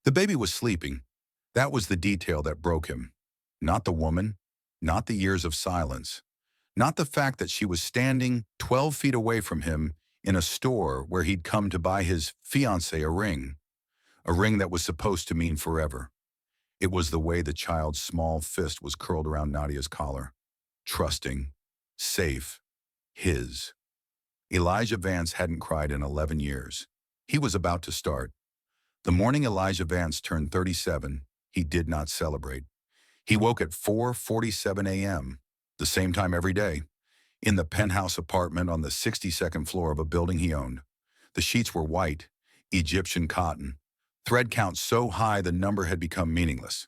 The baby was sleeping. That was the detail that broke him. Not the woman, not the years of silence, not the fact that she was standing 12 feet away from him in a store where he'd come to buy his fiancée a ring that was supposed to mean forever. It was the way the child's small fist was curled around Nadia's collar. Trusting, safe, his. Elijah Vance hadn't cried in 11 years. He was about to start. The morning Elijah Vance turned 37, he did not celebrate. He woke at 4:47 a.m., the same time every day, in the penthouse apartment on the 62nd floor of a building he owned. The sheets were white, Egyptian cotton, thread count so high the number had become meaningless.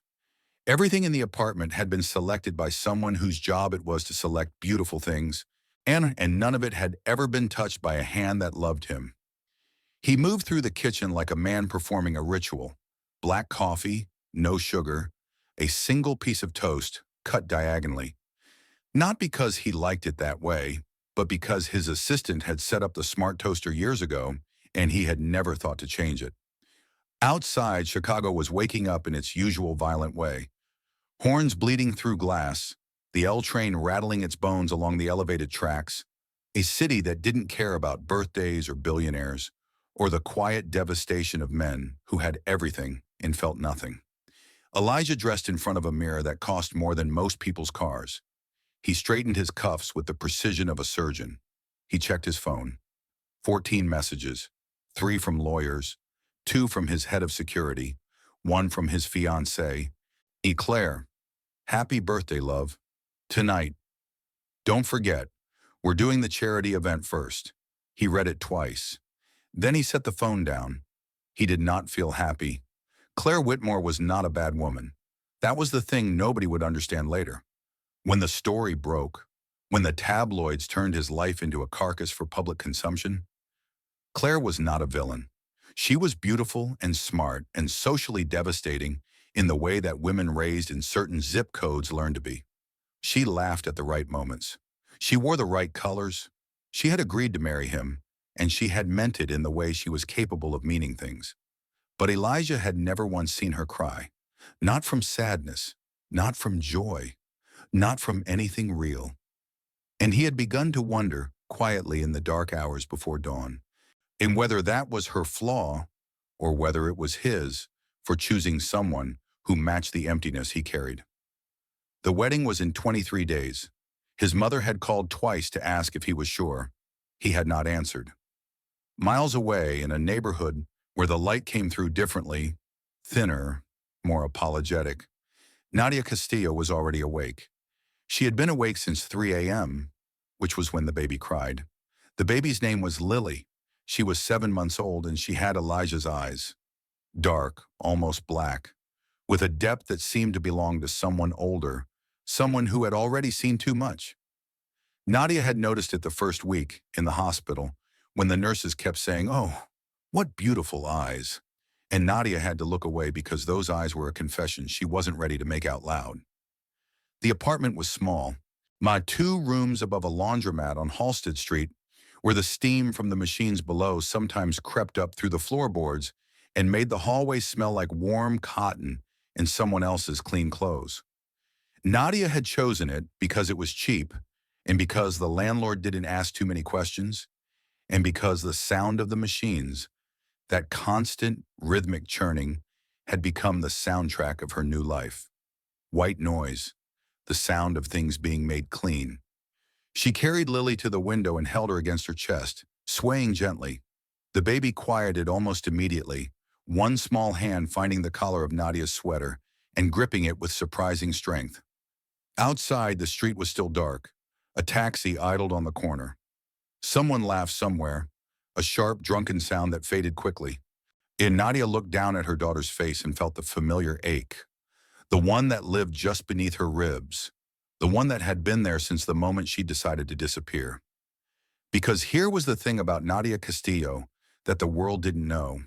Everything in the apartment had been selected by someone whose job it was to select beautiful things, and none of it had ever been touched by a hand that loved him. He moved through the kitchen like a man performing a ritual. Black coffee, no sugar, a single piece of toast, cut diagonally. Not because he liked it that way, but because his assistant had set up the smart toaster years ago, and he had never thought to change it. Outside, Chicago was waking up in its usual violent way. Horns bleeding through glass, the L train rattling its bones along the elevated tracks, a city that didn't care about birthdays or billionaires, or the quiet devastation of men who had everything and felt nothing. Elijah dressed in front of a mirror that cost more than most people's cars. He straightened his cuffs with the precision of a surgeon. He checked his phone. 14 messages, 3 from lawyers, 2 from his head of security, 1 from his fiancée. Claire, happy birthday, love. Tonight. Don't forget, we're doing the charity event first. He read it twice. Then he set the phone down. He did not feel happy. Claire Whitmore was not a bad woman. That was the thing nobody would understand later. When the story broke, when the tabloids turned his life into a carcass for public consumption, Claire was not a villain. She was beautiful and smart and socially devastating in the way that women raised in certain zip codes learned to be. She laughed at the right moments. She wore the right colors. She had agreed to marry him, and she had meant it in the way she was capable of meaning things. But Elijah had never once seen her cry. Not from sadness, not from joy, not from anything real. And he had begun to wonder, quietly in the dark hours before dawn, and whether that was her flaw or whether it was his for choosing someone who matched the emptiness he carried. The wedding was in 23 days. His mother had called twice to ask if he was sure. He had not answered. Miles away, in a neighborhood where the light came through differently, thinner, more apologetic, Nadia Castillo was already awake. She had been awake since 3 a.m., which was when the baby cried. The baby's name was Lily. She was 7 months old, and she had Elijah's eyes. Dark, almost black, with a depth that seemed to belong to someone older, someone who had already seen too much. Nadia had noticed it the first week in the hospital when the nurses kept saying, "Oh, what beautiful eyes." And Nadia had to look away because those eyes were a confession she wasn't ready to make out loud. The apartment was small. My 2 rooms above a laundromat on Halsted Street, where the steam from the machines below sometimes crept up through the floorboards and made the hallway smell like warm cotton and someone else's clean clothes. Nadia had chosen it because it was cheap, and because the landlord didn't ask too many questions, and because the sound of the machines, that constant rhythmic churning, had become the soundtrack of her new life. White noise, the sound of things being made clean. She carried Lily to the window and held her against her chest, swaying gently. The baby quieted almost immediately, one small hand finding the collar of Nadia's sweater and gripping it with surprising strength. Outside, the street was still dark. A taxi idled on the corner. Someone laughed somewhere, a sharp, drunken sound that faded quickly. And Nadia looked down at her daughter's face and felt the familiar ache, the one that lived just beneath her ribs, the one that had been there since the moment she decided to disappear. Because here was the thing about Nadia Castillo that the world didn't know.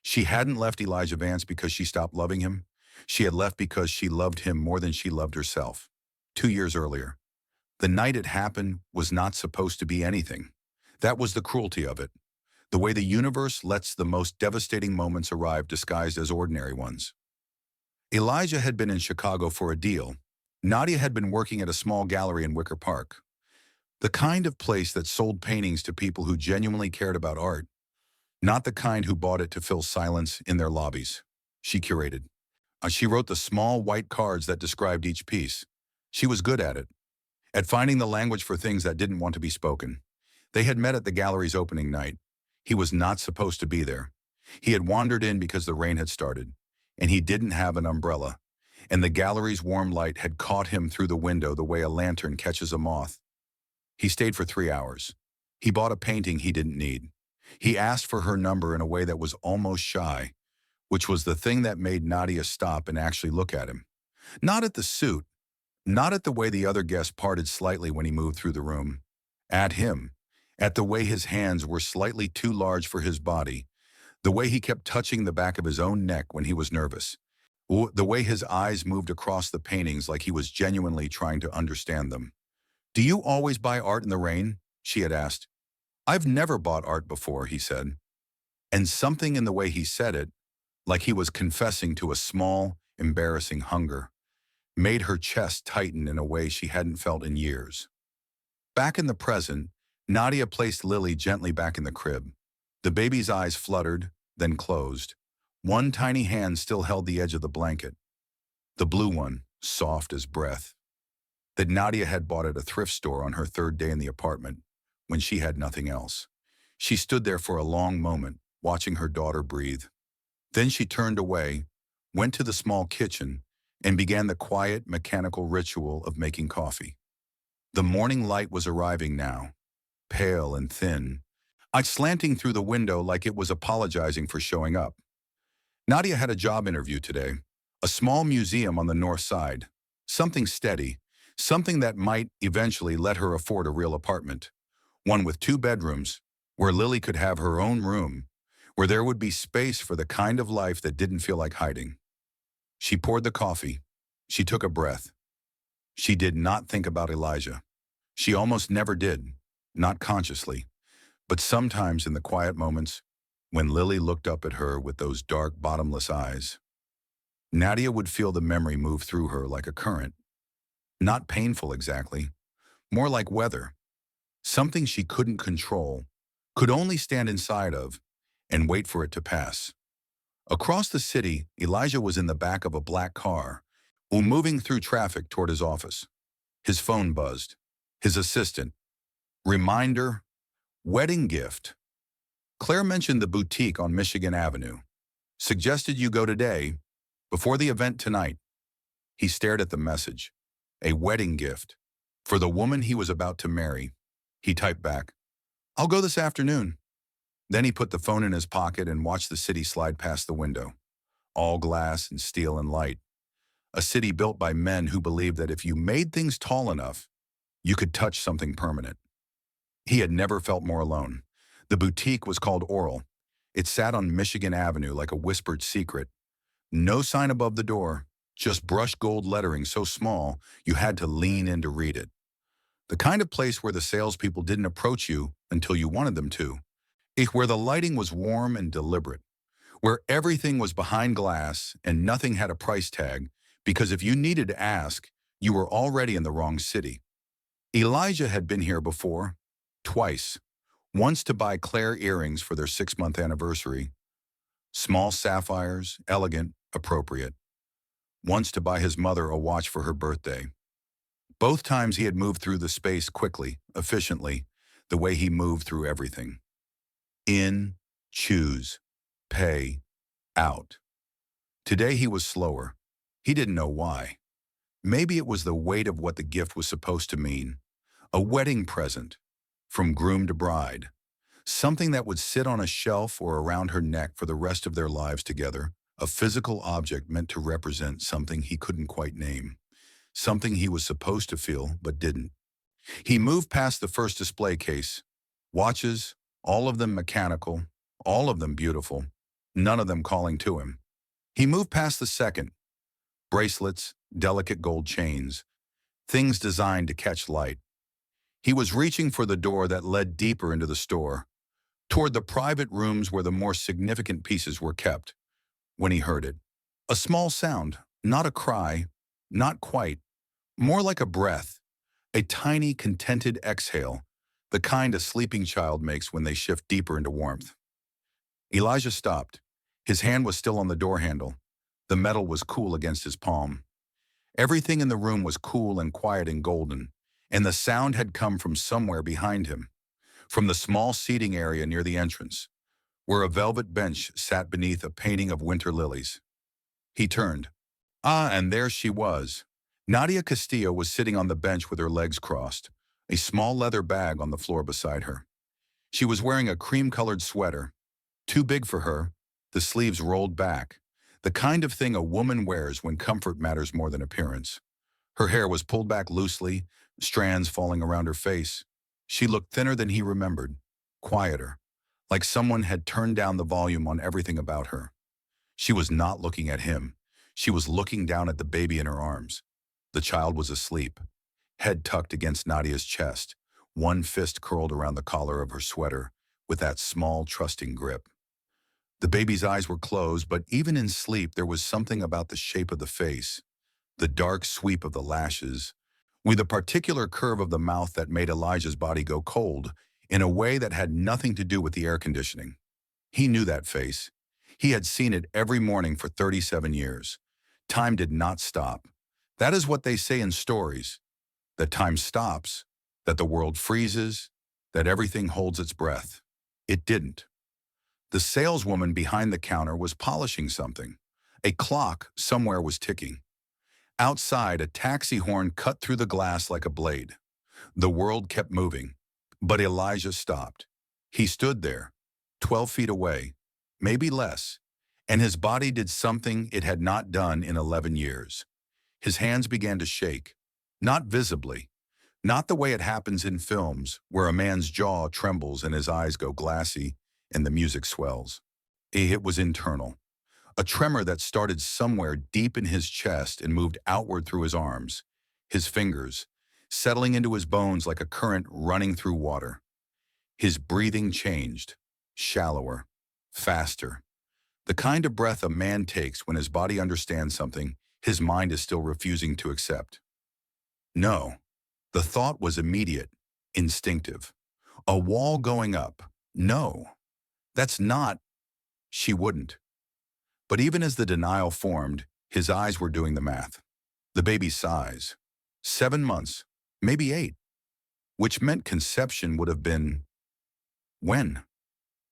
She hadn't left Elijah Vance because she stopped loving him. She had left because she loved him more than she loved herself. 2 years earlier. The night it happened was not supposed to be anything. That was the cruelty of it. The way the universe lets the most devastating moments arrive disguised as ordinary ones. Elijah had been in Chicago for a deal. Nadia had been working at a small gallery in Wicker Park. The kind of place that sold paintings to people who genuinely cared about art, not the kind who bought it to fill silence in their lobbies. She curated. She wrote the small white cards that described each piece. She was good at finding the language for things that didn't want to be spoken. They had met at the gallery's opening night. He was not supposed to be there. He had wandered in because the rain had started, and he didn't have an umbrella, and the gallery's warm light had caught him through the window the way a lantern catches a moth. He stayed for 3 hours. He bought a painting he didn't need. He asked for her number in a way that was almost shy, which was the thing that made Nadia stop and actually look at him. Not at the suit, not at the way the other guests parted slightly when he moved through the room. At him, at the way his hands were slightly too large for his body, the way he kept touching the back of his own neck when he was nervous, the way his eyes moved across the paintings like he was genuinely trying to understand them. "Do you always buy art in the rain?" she had asked. "I've never bought art before," he said. And something in the way he said it, like he was confessing to a small, embarrassing hunger, made her chest tighten in a way she hadn't felt in years. Back in the present, Nadia placed Lily gently back in the crib. The baby's eyes fluttered, then closed. One tiny hand still held the edge of the blanket. The blue one, soft as breath, that Nadia had bought at a thrift store on her third day in the apartment, when she had nothing else. She stood there for a long moment, watching her daughter breathe. Then she turned away, went to the small kitchen, and began the quiet, mechanical ritual of making coffee. The morning light was arriving now, pale and thin, slanting through the window like it was apologizing for showing up. Nadia had a job interview today, a small museum on the north side, something steady, something that might eventually let her afford a real apartment, one with 2 bedrooms, where Lily could have her own room, where there would be space for the kind of life that didn't feel like hiding. She poured the coffee. She took a breath. She did not think about Elijah. She almost never did, not consciously, but sometimes in the quiet moments, when Lily looked up at her with those dark, bottomless eyes, Nadia would feel the memory move through her like a current. Not painful exactly, more like weather, something she couldn't control, could only stand inside of, and wait for it to pass. Across the city, Elijah was in the back of a black car, moving through traffic toward his office. His phone buzzed. His assistant. Reminder, wedding gift. Claire mentioned the boutique on Michigan Avenue. Suggested you go today, before the event tonight. He stared at the message. A wedding gift. For the woman he was about to marry. He typed back, "I'll go this afternoon." Then he put the phone in his pocket and watched the city slide past the window. All glass and steel and light. A city built by men who believed that if you made things tall enough, you could touch something permanent. He had never felt more alone. The boutique was called Oral. It sat on Michigan Avenue like a whispered secret. No sign above the door, just brushed gold lettering so small you had to lean in to read it. The kind of place where the salespeople didn't approach you until you wanted them to. Where the lighting was warm and deliberate. Where everything was behind glass and nothing had a price tag, because if you needed to ask, you were already in the wrong city. Elijah had been here before, twice. Once to buy Claire earrings for their 6-month anniversary. Small sapphires, elegant, appropriate. Once to buy his mother a watch for her birthday. Both times he had moved through the space quickly, efficiently, the way he moved through everything. In, choose, pay, out. Today he was slower. He didn't know why. Maybe it was the weight of what the gift was supposed to mean. A wedding present, from groom to bride. Something that would sit on a shelf or around her neck for the rest of their lives together. A physical object meant to represent something he couldn't quite name. Something he was supposed to feel but didn't. He moved past the first display case. Watches, all of them mechanical, all of them beautiful, none of them calling to him. He moved past the second. Bracelets, delicate gold chains, things designed to catch light. He was reaching for the door that led deeper into the store. toward the private rooms where the more significant pieces were kept, when he heard it. A small sound, not a cry, not quite, more like a breath, a tiny, contented exhale, the kind a sleeping child makes when they shift deeper into warmth. Elijah stopped. His hand was still on the door handle. The metal was cool against his palm. Everything in the room was cool and quiet and golden, and the sound had come from somewhere behind him, from the small seating area near the entrance, where a velvet bench sat beneath a painting of winter lilies. He turned. Ah, and there she was. Nadia Castillo was sitting on the bench with her legs crossed, a small leather bag on the floor beside her. She was wearing a cream-colored sweater, too big for her, the sleeves rolled back, the kind of thing a woman wears when comfort matters more than appearance. Her hair was pulled back loosely, strands falling around her face. She looked thinner than he remembered, quieter, like someone had turned down the volume on everything about her. She was not looking at him. She was looking down at the baby in her arms. The child was asleep, head tucked against Nadia's chest, one fist curled around the collar of her sweater with that small, trusting grip. The baby's eyes were closed, but even in sleep there was something about the shape of the face, the dark sweep of the lashes, with a particular curve of the mouth that made Elijah's body go cold in a way that had nothing to do with the air conditioning. He knew that face. He had seen it every morning for 37 years. Time did not stop. That is what they say in stories, that time stops, that the world freezes, that everything holds its breath. It didn't. The saleswoman behind the counter was polishing something. A clock somewhere was ticking. Outside, a taxi horn cut through the glass like a blade. The world kept moving, but Elijah stopped. He stood there, 12 feet away, maybe less, and his body did something it had not done in 11 years. His hands began to shake, not visibly, not the way it happens in films where a man's jaw trembles and his eyes go glassy and the music swells. It was internal, a tremor that started somewhere deep in his chest and moved outward through his arms, his fingers, settling into his bones like a current running through water. His breathing changed, shallower, faster. The kind of breath a man takes when his body understands something his mind is still refusing to accept. No. The thought was immediate, instinctive. A wall going up. No. That's not. She wouldn't. But even as the denial formed, his eyes were doing the math. The baby's size. 7 months, maybe 8. Which meant conception would have been... when?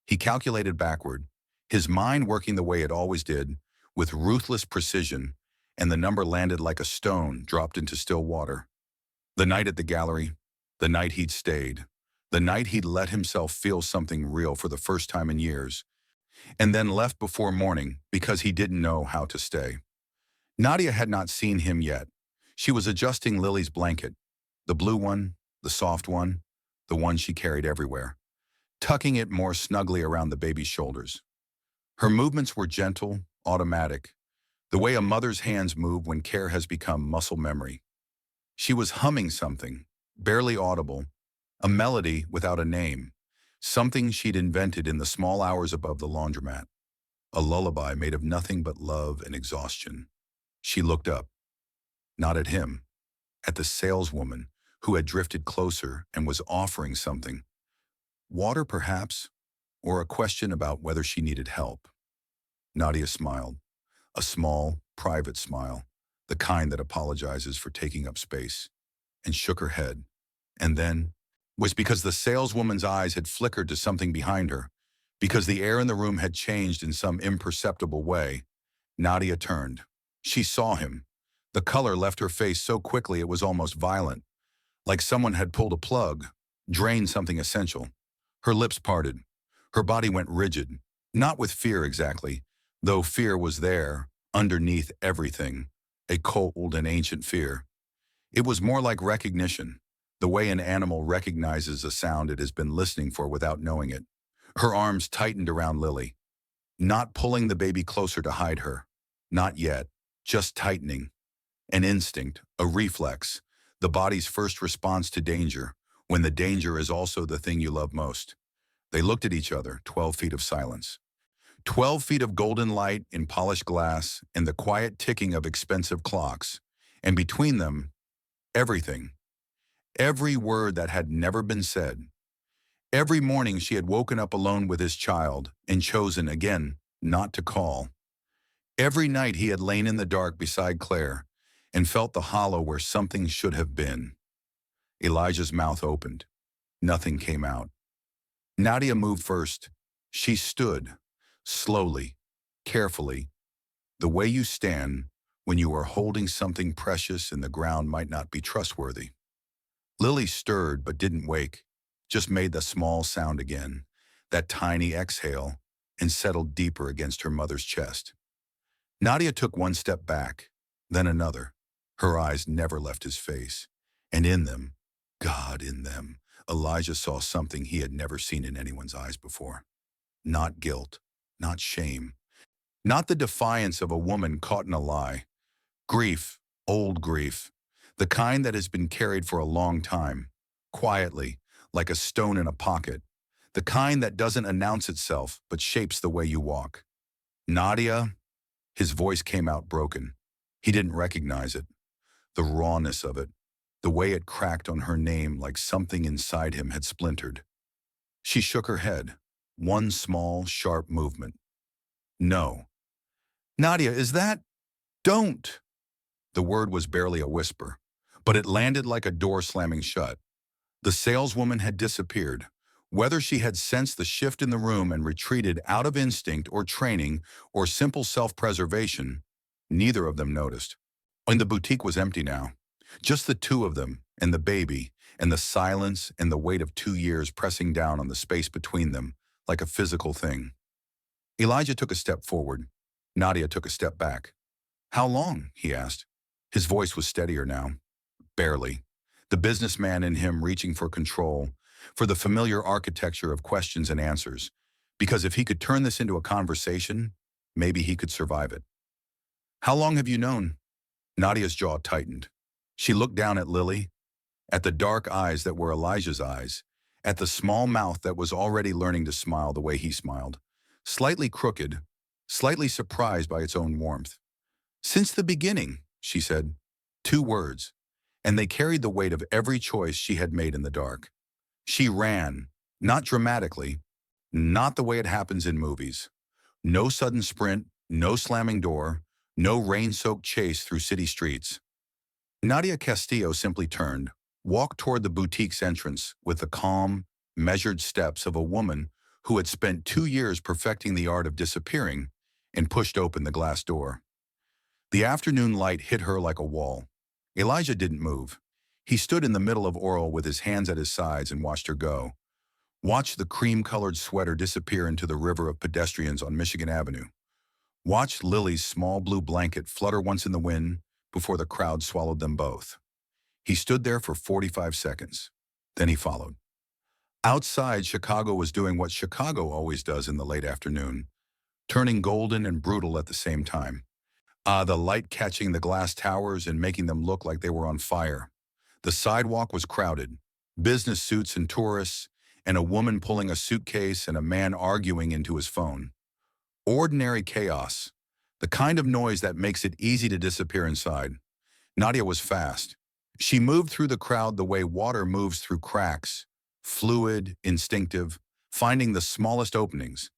He calculated backward, his mind working the way it always did, with ruthless precision, and the number landed like a stone dropped into still water. The night at the gallery, the night he'd stayed, the night he'd let himself feel something real for the first time in years, and then left before morning because he didn't know how to stay. Nadia had not seen him yet. She was adjusting Lily's blanket, the blue one, the soft one, the one she carried everywhere, tucking it more snugly around the baby's shoulders. Her movements were gentle, automatic, the way a mother's hands move when care has become muscle memory. She was humming something, barely audible, a melody without a name, something she'd invented in the small hours above the laundromat, a lullaby made of nothing but love and exhaustion. She looked up, not at him, at the saleswoman who had drifted closer and was offering something. Water, perhaps, or a question about whether she needed help. Nadia smiled, a small, private smile, the kind that apologizes for taking up space, and shook her head. And then, was because the saleswoman's eyes had flickered to something behind her, because the air in the room had changed in some imperceptible way, Nadia turned. She saw him. The color left her face so quickly it was almost violent, like someone had pulled a plug, drained something essential. Her lips parted. Her body went rigid, not with fear exactly, though fear was there, underneath everything, a cold and ancient fear. It was more like recognition, the way an animal recognizes a sound it has been listening for without knowing it. Her arms tightened around Lily, not pulling the baby closer to hide her. Not yet, just tightening. An instinct, a reflex, the body's first response to danger, when the danger is also the thing you love most. They looked at each other, 12 feet of silence. 12 feet of golden light in polished glass and the quiet ticking of expensive clocks. And between them, everything. Every word that had never been said. Every morning she had woken up alone with his child and chosen again not to call. Every night he had lain in the dark beside Claire and felt the hollow where something should have been. Elijah's mouth opened. Nothing came out. Nadia moved first. She stood, slowly, carefully, the way you stand when you are holding something precious and the ground might not be trustworthy. Lily stirred but didn't wake, just made the small sound again, that tiny exhale, and settled deeper against her mother's chest. Nadia took one step back, then another. Her eyes never left his face, and in them, God in them, Elijah saw something he had never seen in anyone's eyes before. Not guilt, not shame, not the defiance of a woman caught in a lie. Grief, old grief, the kind that has been carried for a long time, quietly, like a stone in a pocket, the kind that doesn't announce itself but shapes the way you walk. Nadia, his voice came out broken. He didn't recognize it. The rawness of it, the way it cracked on her name like something inside him had splintered. She shook her head, one small, sharp movement. No. Nadia, is that? Don't! The word was barely a whisper, but it landed like a door slamming shut. The saleswoman had disappeared. Whether she had sensed the shift in the room and retreated out of instinct or training or simple self-preservation, neither of them noticed. And the boutique was empty now. Just the two of them and the baby and the silence and the weight of 2 years pressing down on the space between them like a physical thing. Elijah took a step forward. Nadia took a step back. How long? He asked. His voice was steadier now. Barely. The businessman in him reaching for control, for the familiar architecture of questions and answers, because if he could turn this into a conversation, maybe he could survive it. How long have you known? Nadia's jaw tightened. She looked down at Lily, at the dark eyes that were Elijah's eyes, at the small mouth that was already learning to smile the way he smiled, slightly crooked, slightly surprised by its own warmth. Since the beginning, she said. 2 words, and they carried the weight of every choice she had made in the dark. She ran, not dramatically, not the way it happens in movies. No sudden sprint, no slamming door, no rain-soaked chase through city streets. Nadia Castillo simply turned, walked toward the boutique's entrance with the calm, measured steps of a woman who had spent 2 years perfecting the art of disappearing, and pushed open the glass door. The afternoon light hit her like a wall. Elijah didn't move. He stood in the middle of Oral with his hands at his sides and watched her go. Watched the cream-colored sweater disappear into the river of pedestrians on Michigan Avenue. Watched Lily's small blue blanket flutter once in the wind before the crowd swallowed them both. He stood there for 45 seconds. Then he followed. Outside, Chicago was doing what Chicago always does in the late afternoon, turning golden and brutal at the same time. The light catching the glass towers and making them look like they were on fire. The sidewalk was crowded, business suits and tourists, and a woman pulling a suitcase and a man arguing into his phone. Ordinary chaos, the kind of noise that makes it easy to disappear inside. Nadia was fast. She moved through the crowd the way water moves through cracks, fluid, instinctive, finding the smallest openings.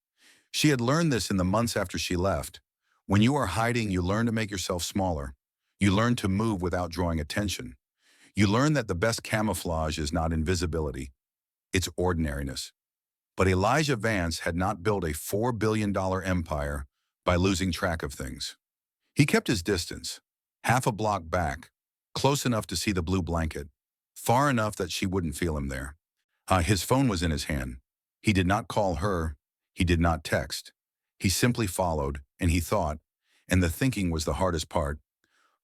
She had learned this in the months after she left. When you are hiding, you learn to make yourself smaller. You learn to move without drawing attention. You learn that the best camouflage is not invisibility. It's ordinariness. But Elijah Vance had not built a $4 billion empire by losing track of things. He kept his distance, half a block back, close enough to see the blue blanket, far enough that she wouldn't feel him there. His phone was in his hand. He did not call her. He did not text. He simply followed, and he thought, and the thinking was the hardest part,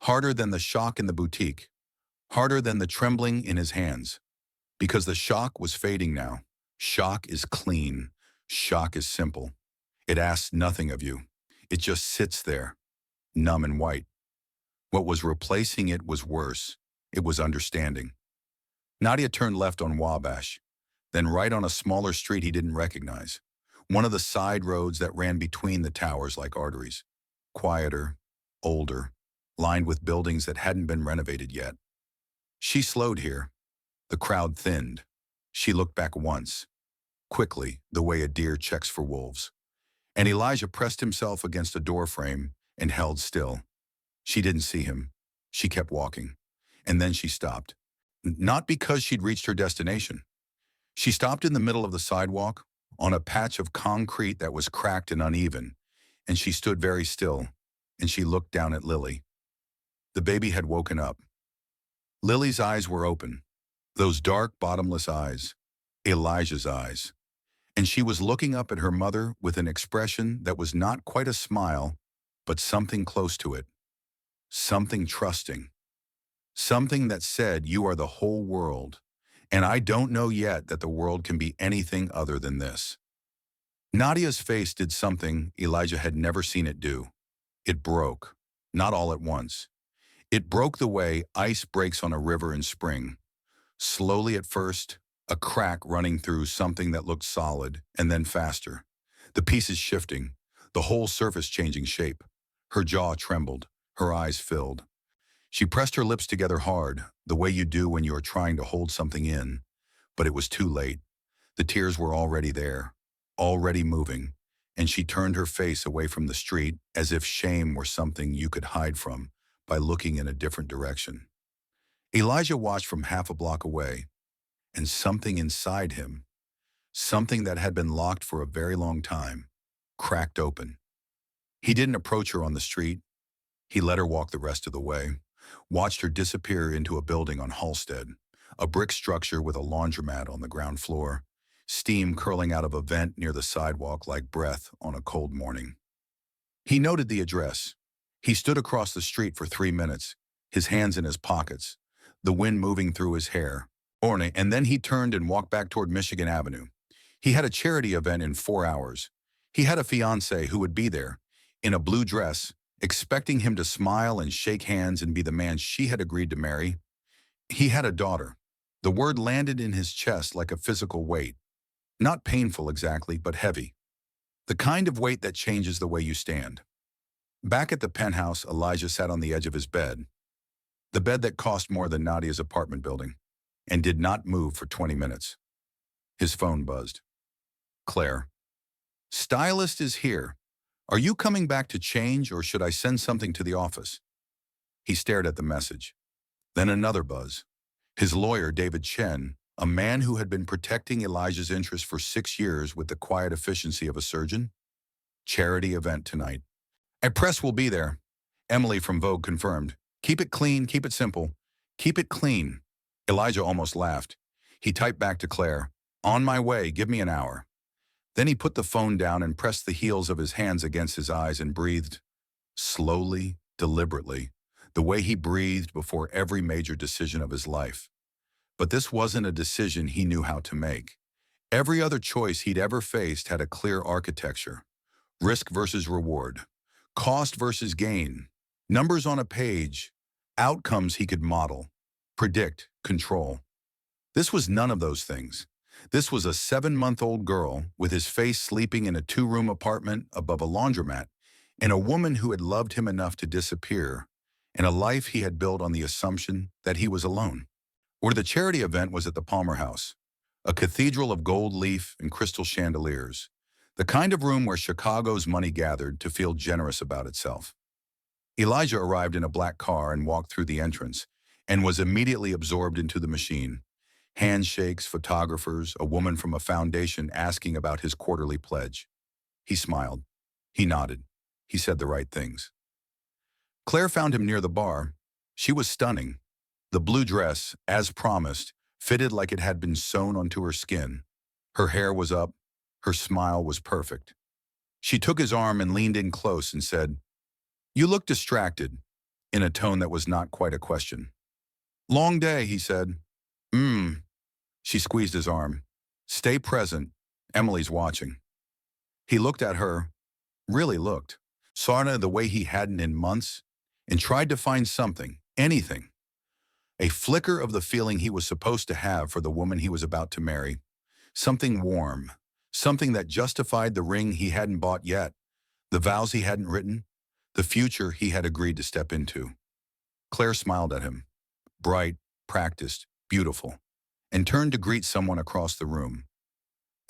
harder than the shock in the boutique, harder than the trembling in his hands, because the shock was fading now. Shock is clean. Shock is simple. It asks nothing of you. It just sits there, numb and white. What was replacing it was worse. It was understanding. Nadia turned left on Wabash. then right on a smaller street he didn't recognize. One of the side roads that ran between the towers like arteries. Quieter, older, lined with buildings that hadn't been renovated yet. She slowed here. The crowd thinned. She looked back once, quickly, the way a deer checks for wolves. And Elijah pressed himself against a door frame and held still. She didn't see him. She kept walking. And then she stopped. Not because she'd reached her destination. She stopped in the middle of the sidewalk, on a patch of concrete that was cracked and uneven, and she stood very still, and she looked down at Lily. The baby had woken up. Lily's eyes were open, those dark, bottomless eyes, Elijah's eyes. And she was looking up at her mother with an expression that was not quite a smile, but something close to it. Something trusting. Something that said, "You are the whole world, and I don't know yet that the world can be anything other than this." Nadia's face did something Elijah had never seen it do. It broke, not all at once. It broke the way ice breaks on a river in spring. Slowly at first, a crack running through something that looked solid, and then faster. The pieces shifting, the whole surface changing shape. Her jaw trembled, her eyes filled. She pressed her lips together hard, the way you do when you are trying to hold something in. But it was too late. The tears were already there, already moving, and she turned her face away from the street as if shame were something you could hide from by looking in a different direction. Elijah watched from half a block away, and something inside him, something that had been locked for a very long time, cracked open. He didn't approach her on the street. He let her walk the rest of the way, watched her disappear into a building on Halsted, a brick structure with a laundromat on the ground floor, steam curling out of a vent near the sidewalk like breath on a cold morning. He noted the address. He stood across the street for 3 minutes, his hands in his pockets, the wind moving through his hair. And then he turned and walked back toward Michigan Avenue. He had a charity event in 4 hours. He had a fiancée who would be there, in a blue dress, expecting him to smile and shake hands and be the man she had agreed to marry. He had a daughter. The word landed in his chest like a physical weight. Not painful exactly, but heavy. The kind of weight that changes the way you stand. Back at the penthouse, Elijah sat on the edge of his bed. The bed that cost more than Nadia's apartment building, and did not move for 20 minutes. His phone buzzed. Claire. Stylist is here. Are you coming back to change, or should I send something to the office? He stared at the message. Then another buzz. His lawyer, David Chen, a man who had been protecting Elijah's interests for 6 years with the quiet efficiency of a surgeon. Charity event tonight. A press will be there. Emily from Vogue confirmed. Keep it clean, keep it simple. Keep it clean. Elijah almost laughed. He typed back to Claire, "On my way, give me an hour." Then he put the phone down and pressed the heels of his hands against his eyes and breathed, slowly, deliberately, the way he breathed before every major decision of his life. But this wasn't a decision he knew how to make. Every other choice he'd ever faced had a clear architecture. Risk versus reward. Cost versus gain. Numbers on a page. Outcomes he could model, predict, control. This was none of those things. This was a 7-month-old girl with his face sleeping in a 2-room apartment above a laundromat, and a woman who had loved him enough to disappear, and a life he had built on the assumption that he was alone. Or the charity event was at the Palmer House, a cathedral of gold leaf and crystal chandeliers, the kind of room where Chicago's money gathered to feel generous about itself. Elijah arrived in a black car and walked through the entrance, and was immediately absorbed into the machine. Handshakes, photographers, a woman from a foundation asking about his quarterly pledge. He smiled. He nodded. He said the right things. Claire found him near the bar. She was stunning. The blue dress, as promised, fitted like it had been sewn onto her skin. Her hair was up. Her smile was perfect. She took his arm and leaned in close and said, "You look distracted," in a tone that was not quite a question. "Long day," he said. She squeezed his arm. "Stay present. Emily's watching." He looked at her, really looked, saw her the way he hadn't in months, and tried to find something, anything. A flicker of the feeling he was supposed to have for the woman he was about to marry. Something warm. Something that justified the ring he hadn't bought yet, the vows he hadn't written, the future he had agreed to step into. Claire smiled at him, bright, practiced, beautiful, and turned to greet someone across the room.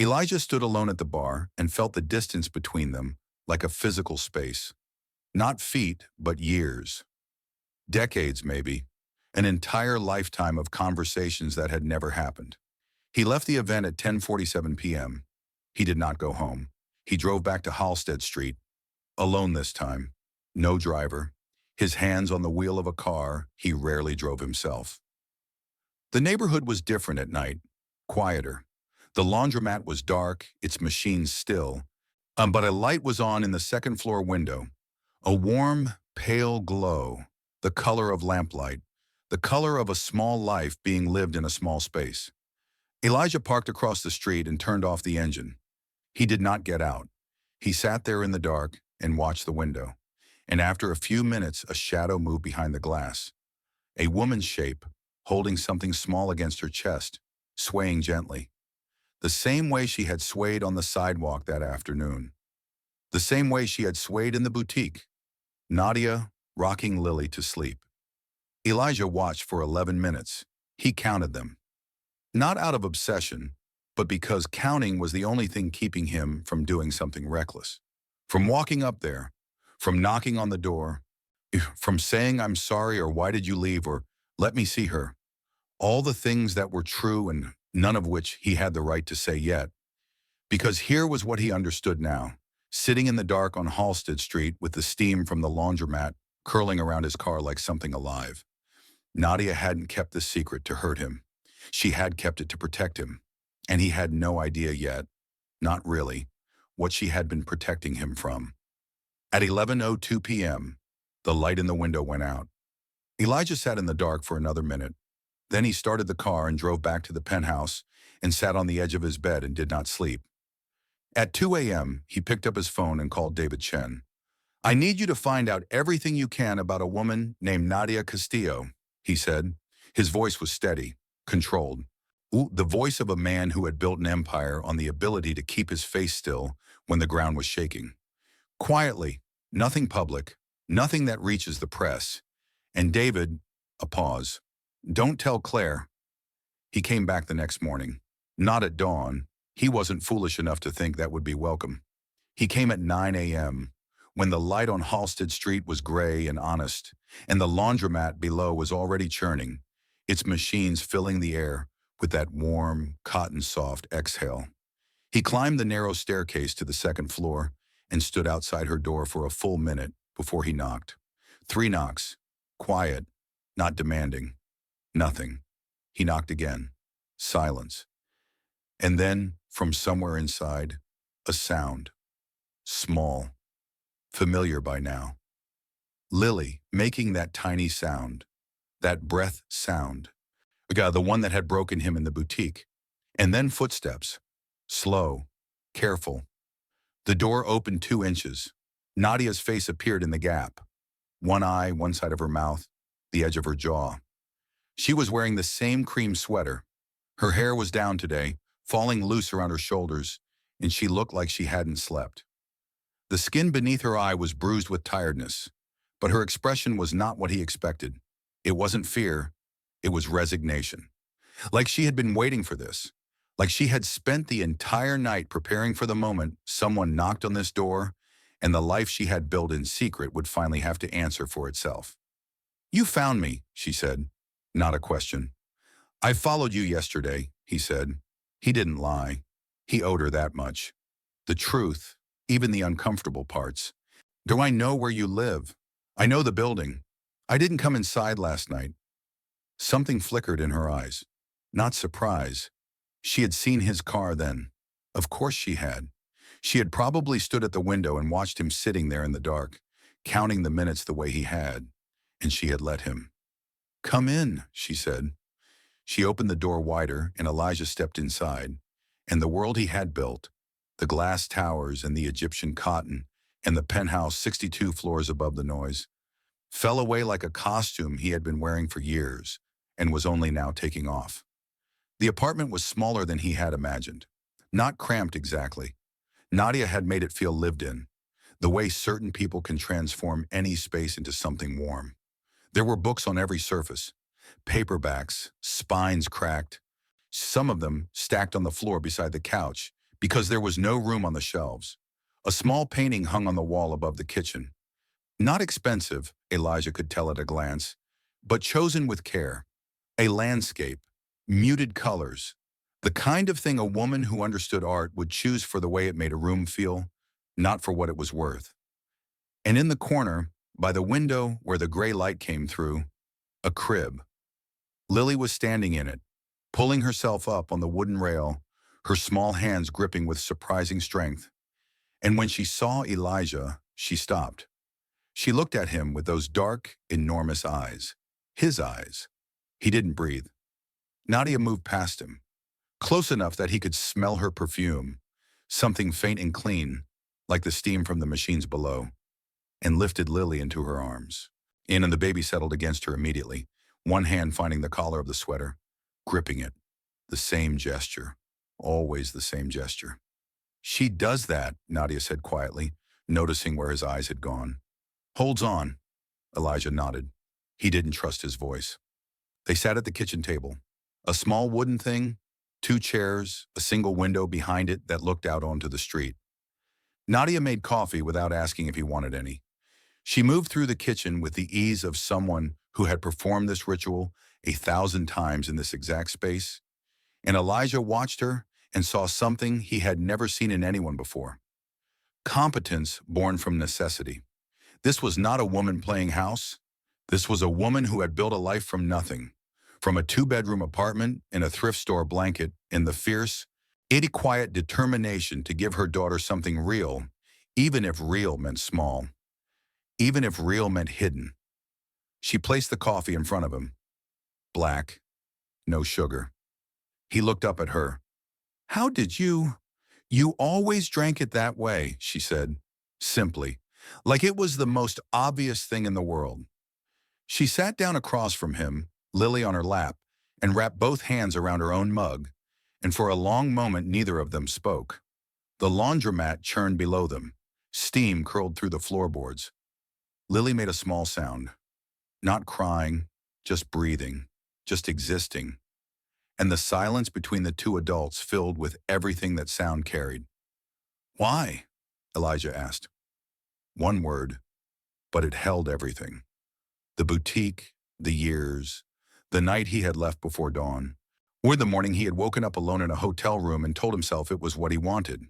Elijah stood alone at the bar and felt the distance between them like a physical space. Not feet, but years. Decades, maybe. An entire lifetime of conversations that had never happened. He left the event at 10:47 p.m. He did not go home. He drove back to Halsted Street, alone this time. No driver. His hands on the wheel of a car he rarely drove himself. The neighborhood was different at night, quieter. The laundromat was dark, its machines still, but a light was on in the second-floor window. A warm, pale glow, the color of lamplight, the color of a small life being lived in a small space. Elijah parked across the street and turned off the engine. He did not get out. He sat there in the dark and watched the window. And after a few minutes, a shadow moved behind the glass. A woman's shape, holding something small against her chest, swaying gently. The same way she had swayed on the sidewalk that afternoon. The same way she had swayed in the boutique. Nadia rocking Lily to sleep. Elijah watched for 11 minutes. He counted them. Not out of obsession, but because counting was the only thing keeping him from doing something reckless. From walking up there, from knocking on the door, from saying I'm sorry or why did you leave or let me see her. All the things that were true and none of which he had the right to say yet. Because here was what he understood now, sitting in the dark on Halsted Street with the steam from the laundromat curling around his car like something alive. Nadia hadn't kept this secret to hurt him. She had kept it to protect him. And he had no idea yet, not really, what she had been protecting him from. At 11:02 p.m., the light in the window went out. Elijah sat in the dark for another minute. Then he started the car and drove back to the penthouse and sat on the edge of his bed and did not sleep. At 2 a.m., he picked up his phone and called David Chen. I need you to find out everything you can about a woman named Nadia Castillo, he said. His voice was steady, controlled. The voice of a man who had built an empire on the ability to keep his face still when the ground was shaking. Quietly, nothing public, nothing that reaches the press. And David, a pause. Don't tell Claire. He came back the next morning. Not at dawn. He wasn't foolish enough to think that would be welcome. He came at 9 a.m., when the light on Halsted Street was gray and honest, and the laundromat below was already churning, its machines filling the air with that warm, cotton-soft exhale. He climbed the narrow staircase to the second floor and stood outside her door for a full minute before he knocked. 3 knocks. Quiet, not demanding. Nothing. He knocked again. Silence. And then, from somewhere inside, a sound. Small. Familiar by now. Lily making that tiny sound. That breath sound. The one that had broken him in the boutique. And then footsteps. Slow. Careful. The door opened 2 inches. Nadia's face appeared in the gap. One eye, one side of her mouth, the edge of her jaw. She was wearing the same cream sweater. Her hair was down today, falling loose around her shoulders, and she looked like she hadn't slept. The skin beneath her eye was bruised with tiredness, but her expression was not what he expected. It wasn't fear, it was resignation. Like she had been waiting for this. Like she had spent the entire night preparing for the moment someone knocked on this door and the life she had built in secret would finally have to answer for itself. You found me, she said. Not a question. I followed you yesterday, he said. He didn't lie. He owed her that much. The truth, even the uncomfortable parts. Do I know where you live? I know the building. I didn't come inside last night. Something flickered in her eyes. Not surprise. She had seen his car then. Of course she had. She had probably stood at the window and watched him sitting there in the dark, counting the minutes the way he had, and she had let him. Come in, she said. She opened the door wider and Elijah stepped inside, and the world he had built, the glass towers and the Egyptian cotton and the penthouse 62 floors above the noise, fell away like a costume he had been wearing for years and was only now taking off. The apartment was smaller than he had imagined. Not cramped exactly. Nadia had made it feel lived in, the way certain people can transform any space into something warm. There were books on every surface, paperbacks, spines cracked, some of them stacked on the floor beside the couch because there was no room on the shelves. A small painting hung on the wall above the kitchen. Not expensive, Elijah could tell at a glance, but chosen with care. A landscape, muted colors, the kind of thing a woman who understood art would choose for the way it made a room feel, not for what it was worth. And in the corner, by the window where the gray light came through, a crib. Lily was standing in it, pulling herself up on the wooden rail, her small hands gripping with surprising strength. And when she saw Elijah, she stopped. She looked at him with those dark, enormous eyes. His eyes. He didn't breathe. Nadia moved past him, close enough that he could smell her perfume, something faint and clean, like the steam from the machines below, and lifted Lily into her arms. And the baby settled against her immediately, one hand finding the collar of the sweater, gripping it. The same gesture. Always the same gesture. She does that, Nadia said quietly, noticing where his eyes had gone. Holds on. Elijah nodded. He didn't trust his voice. They sat at the kitchen table. A small wooden thing, 2 chairs, a single window behind it that looked out onto the street. Nadia made coffee without asking if he wanted any. She moved through the kitchen with the ease of someone who had performed this ritual 1,000 times in this exact space. And Elijah watched her and saw something he had never seen in anyone before. Competence born from necessity. This was not a woman playing house. This was a woman who had built a life from nothing, from a 2-bedroom apartment and a thrift store blanket, in the fierce, quiet determination to give her daughter something real, even if real meant small, even if real meant hidden. She placed the coffee in front of him. Black, no sugar. He looked up at her. How did you? You always drank it that way, she said, simply, like it was the most obvious thing in the world. She sat down across from him, Lily on her lap, and wrapped both hands around her own mug, and for a long moment neither of them spoke. The laundromat churned below them. Steam curled through the floorboards. Lily made a small sound. Not crying, just breathing, just existing. And the silence between the 2 adults filled with everything that sound carried. Why? Elijah asked. One word, but it held everything. The boutique, the years, the night he had left before dawn, or the morning he had woken up alone in a hotel room and told himself it was what he wanted.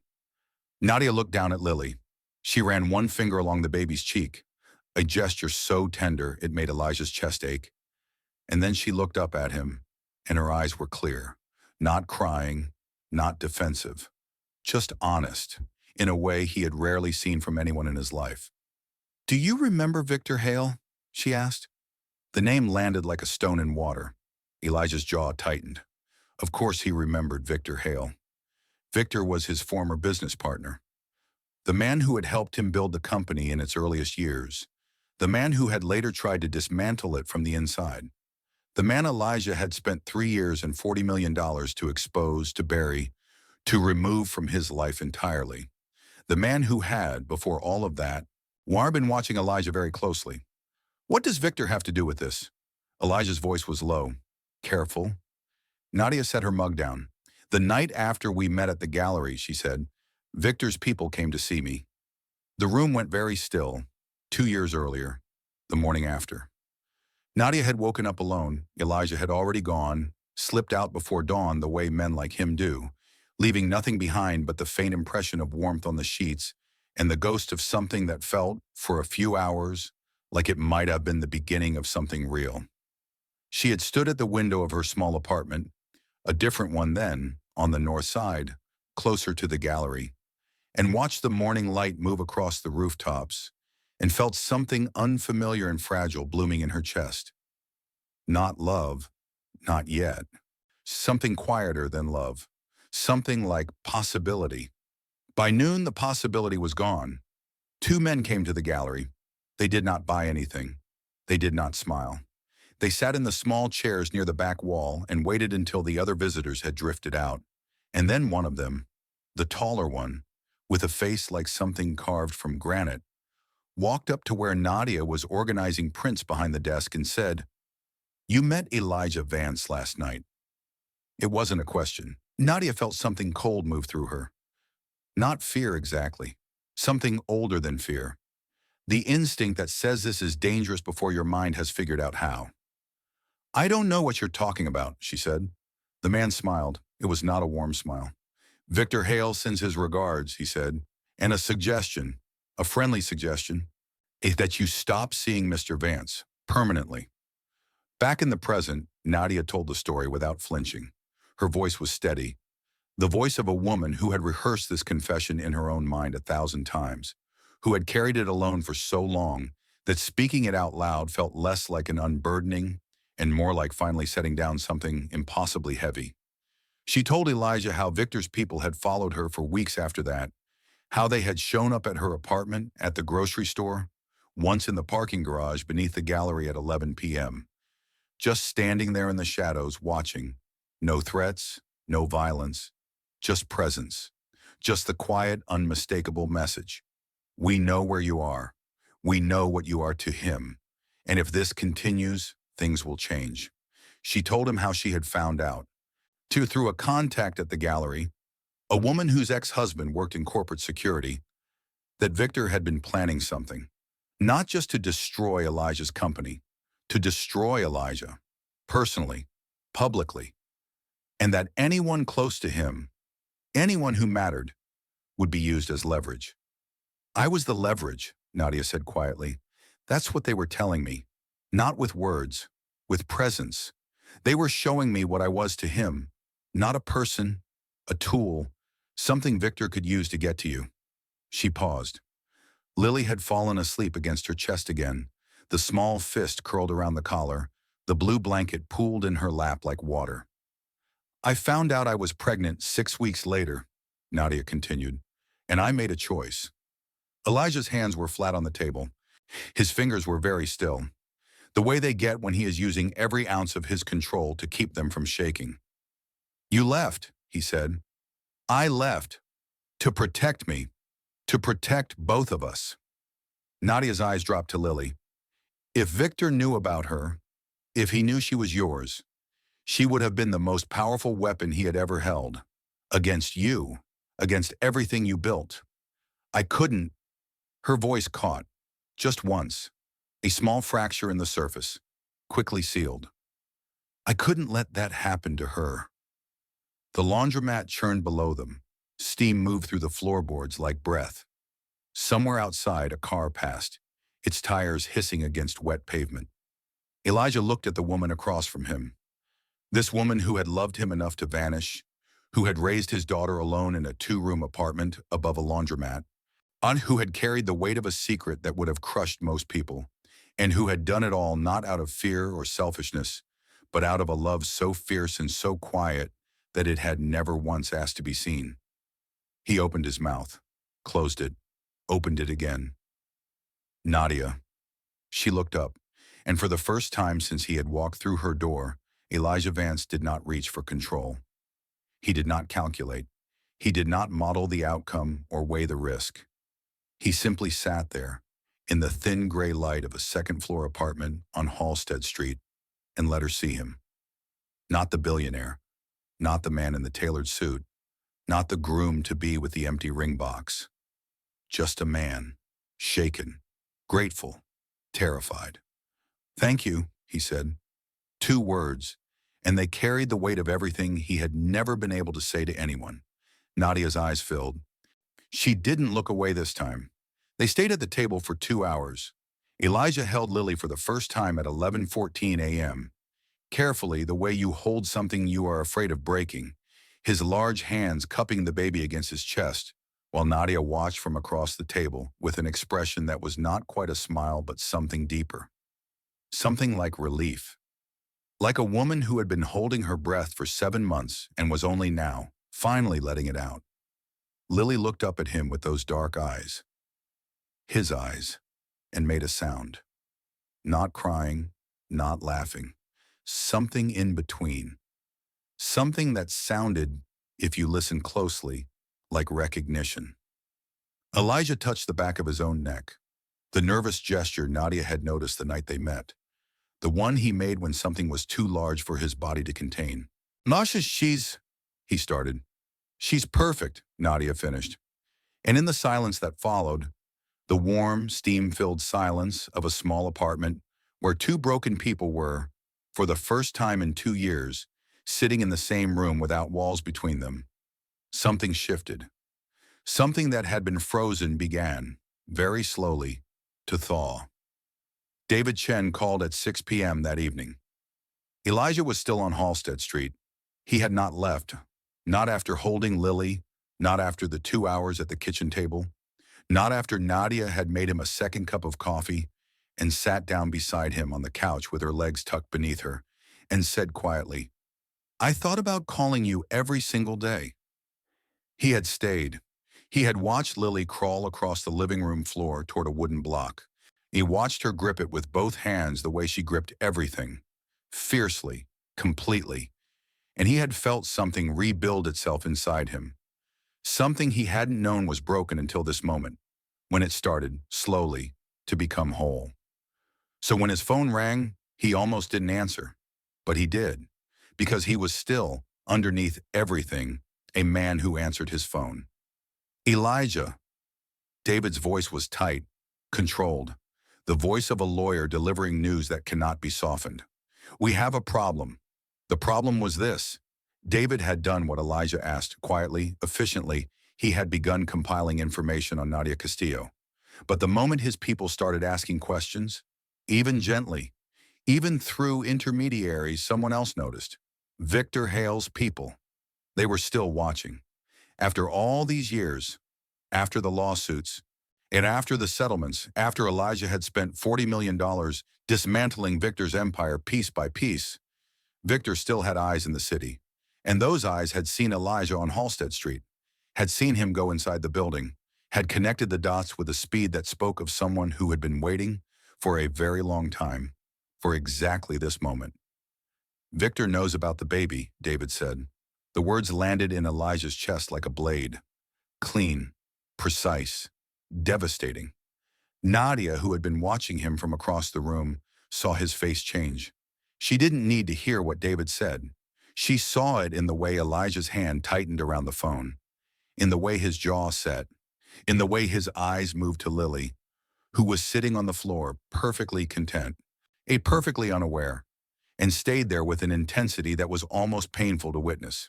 Nadia looked down at Lily. She ran one finger along the baby's cheek, a gesture so tender it made Elijah's chest ache. And then she looked up at him, and her eyes were clear, not crying, not defensive, just honest, in a way he had rarely seen from anyone in his life. Do you remember Victor Hale? She asked. The name landed like a stone in water. Elijah's jaw tightened. Of course he remembered Victor Hale. Victor was his former business partner. The man who had helped him build the company in its earliest years. The man who had later tried to dismantle it from the inside. The man Elijah had spent 3 years and $40 million to expose, to bury, to remove from his life entirely. The man who had, before all of that, War been watching Elijah very closely. What does Victor have to do with this? Elijah's voice was low, careful. Nadia set her mug down. The night after we met at the gallery, she said, Victor's people came to see me. The room went very still, 2 years earlier, the morning after. Nadia had woken up alone. Elijah had already gone, slipped out before dawn the way men like him do, leaving nothing behind but the faint impression of warmth on the sheets and the ghost of something that felt, for a few hours, like it might have been the beginning of something real. She had stood at the window of her small apartment, a different one then, on the north side, closer to the gallery, and watched the morning light move across the rooftops, and felt something unfamiliar and fragile blooming in her chest. Not love, not yet. Something quieter than love, something like possibility. By noon, the possibility was gone. 2 men came to the gallery. They did not buy anything. They did not smile. They sat in the small chairs near the back wall and waited until the other visitors had drifted out. And then one of them, the taller one, with a face like something carved from granite, walked up to where Nadia was organizing prints behind the desk and said, "You met Elijah Vance last night." It wasn't a question. Nadia felt something cold move through her. Not fear exactly. Something older than fear. The instinct that says this is dangerous before your mind has figured out how. "I don't know what you're talking about," she said. The man smiled. It was not a warm smile. "Victor Hale sends his regards," he said, "and a suggestion, a friendly suggestion, is that you stop seeing Mr. Vance permanently." Back in the present, Nadia told the story without flinching. Her voice was steady, the voice of a woman who had rehearsed this confession in her own mind 1,000 times, who had carried it alone for so long that speaking it out loud felt less like an unburdening and more like finally setting down something impossibly heavy. She told Elijah how Victor's people had followed her for weeks after that, how they had shown up at her apartment, at the grocery store, once in the parking garage beneath the gallery at 11 p.m., just standing there in the shadows watching. No threats, no violence, just presence, just the quiet, unmistakable message. "We know where you are. We know what you are to him. And if this continues, things will change." She told him how she had found out. Through a contact at the gallery, a woman whose ex-husband worked in corporate security, that Victor had been planning something. Not just to destroy Elijah's company, to destroy Elijah, personally, publicly, and that anyone close to him, anyone who mattered, would be used as leverage. "I was the leverage," Nadia said quietly. "That's what they were telling me. Not with words, with presence. They were showing me what I was to him. Not a person, a tool, something Victor could use to get to you." She paused. Lily had fallen asleep against her chest again, the small fist curled around the collar, the blue blanket pooled in her lap like water. "I found out I was pregnant 6 weeks later," Nadia continued, "and I made a choice." Elijah's hands were flat on the table. His fingers were very still, the way they get when he is using every ounce of his control to keep them from shaking. "You left," he said. "I left. To protect me. To protect both of us." Nadia's eyes dropped to Lily. "If Victor knew about her, if he knew she was yours, she would have been the most powerful weapon he had ever held. Against you. Against everything you built. I couldn't." Her voice caught. Just once. A small fracture in the surface. Quickly sealed. "I couldn't let that happen to her." The laundromat churned below them. Steam moved through the floorboards like breath. Somewhere outside, a car passed, its tires hissing against wet pavement. Elijah looked at the woman across from him. This woman who had loved him enough to vanish, who had raised his daughter alone in a 2-room apartment above a laundromat, and who had carried the weight of a secret that would have crushed most people, and who had done it all not out of fear or selfishness, but out of a love so fierce and so quiet that it had never once asked to be seen. He opened his mouth, closed it, opened it again. "Nadia." She looked up, and for the first time since he had walked through her door, Elijah Vance did not reach for control. He did not calculate. He did not model the outcome or weigh the risk. He simply sat there, in the thin gray light of a second-floor apartment on Halstead Street, and let her see him. Not the billionaire, not the man in the tailored suit, not the groom-to-be with the empty ring box. Just a man, shaken, grateful, terrified. "Thank you," he said. 2 words, and they carried the weight of everything he had never been able to say to anyone. Nadia's eyes filled. She didn't look away this time. They stayed at the table for 2 hours. Elijah held Lily for the first time at 11:14 a.m. Carefully, the way you hold something you are afraid of breaking, his large hands cupping the baby against his chest, while Nadia watched from across the table with an expression that was not quite a smile but something deeper. Something like relief. Like a woman who had been holding her breath for 7 months and was only now, finally letting it out. Lily looked up at him with those dark eyes. His eyes, and made a sound. Not crying, not laughing. Something in between. Something that sounded, if you listened closely, like recognition. Elijah touched the back of his own neck, the nervous gesture Nadia had noticed the night they met, the one he made when something was too large for his body to contain. Masha, he started. She's perfect, Nadia finished. And in the silence that followed, the warm, steam-filled silence of a small apartment where two broken people were, for the first time in 2 years, sitting in the same room without walls between them, something shifted. Something that had been frozen began, very slowly, to thaw. David Chen called at 6 p.m. that evening. Elijah was still on Halsted Street. He had not left, not after holding Lily, not after the 2 hours at the kitchen table, not after Nadia had made him a second cup of coffee and sat down beside him on the couch with her legs tucked beneath her and said quietly, "I thought about calling you every single day." He had stayed. He had watched Lily crawl across the living room floor toward a wooden block. He watched her grip it with both hands the way she gripped everything, fiercely, completely, and he had felt something rebuild itself inside him. Something he hadn't known was broken until this moment, when it started, slowly, to become whole. So when his phone rang, he almost didn't answer, but he did, because he was still, underneath everything, a man who answered his phone. Elijah. David's voice was tight, controlled, the voice of a lawyer delivering news that cannot be softened. "We have a problem. The problem was this." David had done what Elijah asked, quietly, efficiently. He had begun compiling information on Nadia Castillo. But the moment his people started asking questions, even gently, even through intermediaries, someone else noticed. Victor Hale's people. They were still watching. After all these years, after the lawsuits, and after the settlements, after Elijah had spent $40 million dismantling Victor's empire piece by piece, Victor still had eyes in the city. And those eyes had seen Elijah on Halsted Street, had seen him go inside the building, had connected the dots with a speed that spoke of someone who had been waiting for a very long time, for exactly this moment. "Victor knows about the baby," David said. The words landed in Elijah's chest like a blade. Clean, precise, devastating. Nadia, who had been watching him from across the room, saw his face change. She didn't need to hear what David said. She saw it in the way Elijah's hand tightened around the phone, in the way his jaw set, in the way his eyes moved to Lily, who was sitting on the floor, perfectly content, perfectly unaware, and stayed there with an intensity that was almost painful to witness.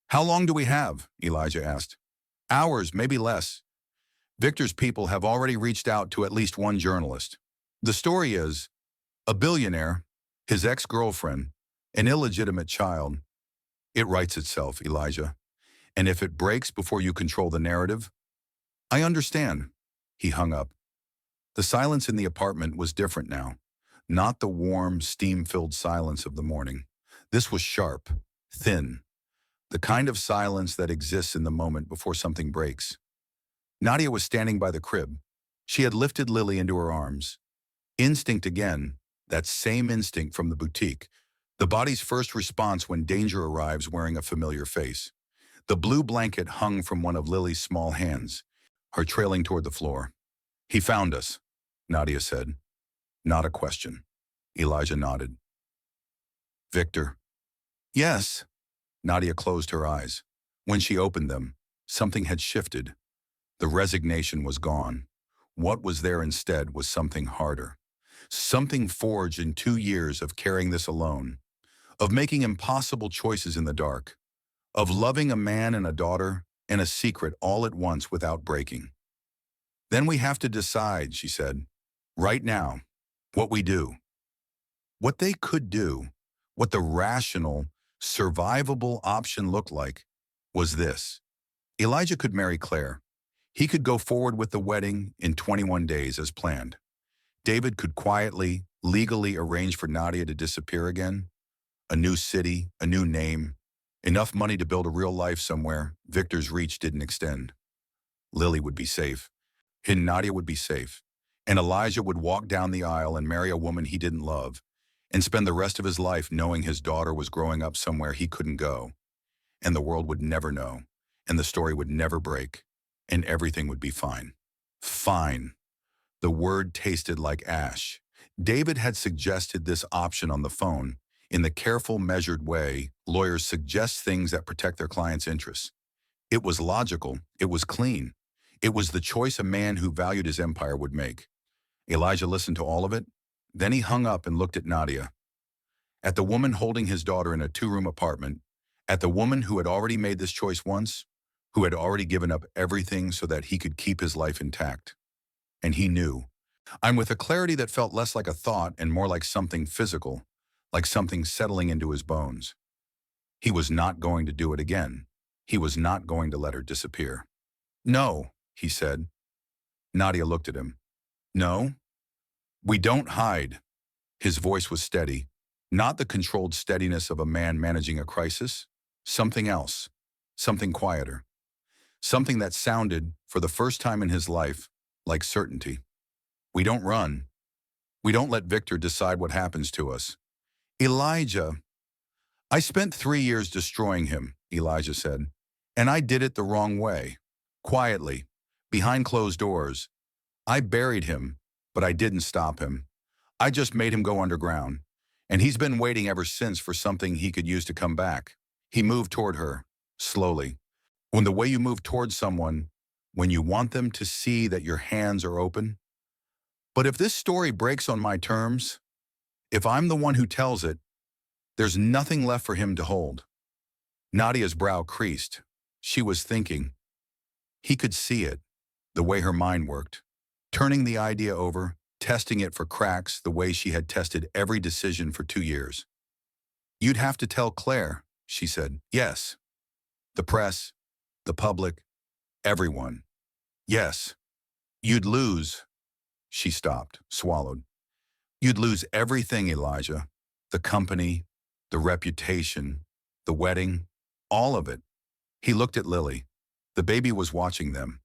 "How long do we have?" Elijah asked. "Hours, maybe less. Victor's people have already reached out to at least one journalist. The story is, a billionaire, his ex-girlfriend, an illegitimate child. It writes itself, Elijah. And if it breaks before you control the narrative..." "I understand." He hung up. The silence in the apartment was different now. Not the warm, steam-filled silence of the morning. This was sharp, thin, the kind of silence that exists in the moment before something breaks. Nadia was standing by the crib. She had lifted Lily into her arms. Instinct again, that same instinct from the boutique. The body's first response when danger arrives wearing a familiar face. The blue blanket hung from one of Lily's small hands, her trailing toward the floor. "He found us," Nadia said. Not a question. Elijah nodded. "Victor?" "Yes." Nadia closed her eyes. When she opened them, something had shifted. The resignation was gone. What was there instead was something harder. Something forged in 2 years of carrying this alone, of making impossible choices in the dark, of loving a man and a daughter and a secret all at once without breaking. "Then we have to decide," she said, "right now, what we do." What they could do, what the rational, survivable option looked like, was this. Elijah could marry Claire. He could go forward with the wedding in 21 days as planned. David could quietly, legally arrange for Nadia to disappear again. A new city, a new name, enough money to build a real life somewhere Victor's reach didn't extend. Lily would be safe, and Nadia would be safe, and Elijah would walk down the aisle and marry a woman he didn't love, and spend the rest of his life knowing his daughter was growing up somewhere he couldn't go, and the world would never know, and the story would never break, and everything would be fine. Fine. The word tasted like ash. David had suggested this option on the phone. In the careful, measured way lawyers suggest things that protect their clients' interests. It was logical. It was clean. It was the choice a man who valued his empire would make. Elijah listened to all of it. Then he hung up and looked at Nadia, at the woman holding his daughter in a two-room apartment, at the woman who had already made this choice once, who had already given up everything so that he could keep his life intact. And he knew. I'm with a clarity that felt less like a thought and more like something physical, like something settling into his bones. He was not going to do it again. He was not going to let her disappear. No, he said. Nadia looked at him. No, we don't hide. His voice was steady, not the controlled steadiness of a man managing a crisis. Something else, something quieter, something that sounded, for the first time in his life, like certainty. We don't run. We don't let Victor decide what happens to us. Elijah. I spent 3 years destroying him, Elijah said, and I did it the wrong way. Quietly, behind closed doors. I buried him, but I didn't stop him. I just made him go underground, and he's been waiting ever since for something he could use to come back. He moved toward her, slowly. When the way you move toward someone, when you want them to see that your hands are open. But if this story breaks on my terms, if I'm the one who tells it, there's nothing left for him to hold. Nadia's brow creased. She was thinking. He could see it, the way her mind worked, turning the idea over, testing it for cracks the way she had tested every decision for 2 years. You'd have to tell Claire, she said. Yes. The press, the public, everyone. Yes. You'd lose. She stopped, swallowed. You'd lose everything, Elijah. The company, the reputation, the wedding, all of it. He looked at Lily. The baby was watching them.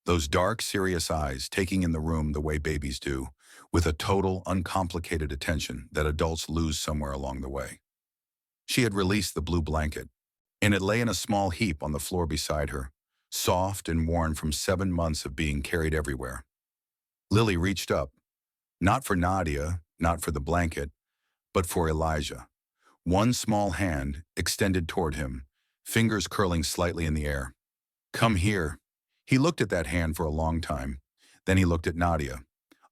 Those dark, serious eyes taking in the room the way babies do, with a total, uncomplicated attention that adults lose somewhere along the way. She had released the blue blanket, and it lay in a small heap on the floor beside her, soft and worn from 7 months of being carried everywhere. Lily reached up, not for Nadia, not for the blanket, but for Elijah. One small hand extended toward him, fingers curling slightly in the air. Come here. He looked at that hand for a long time. Then he looked at Nadia.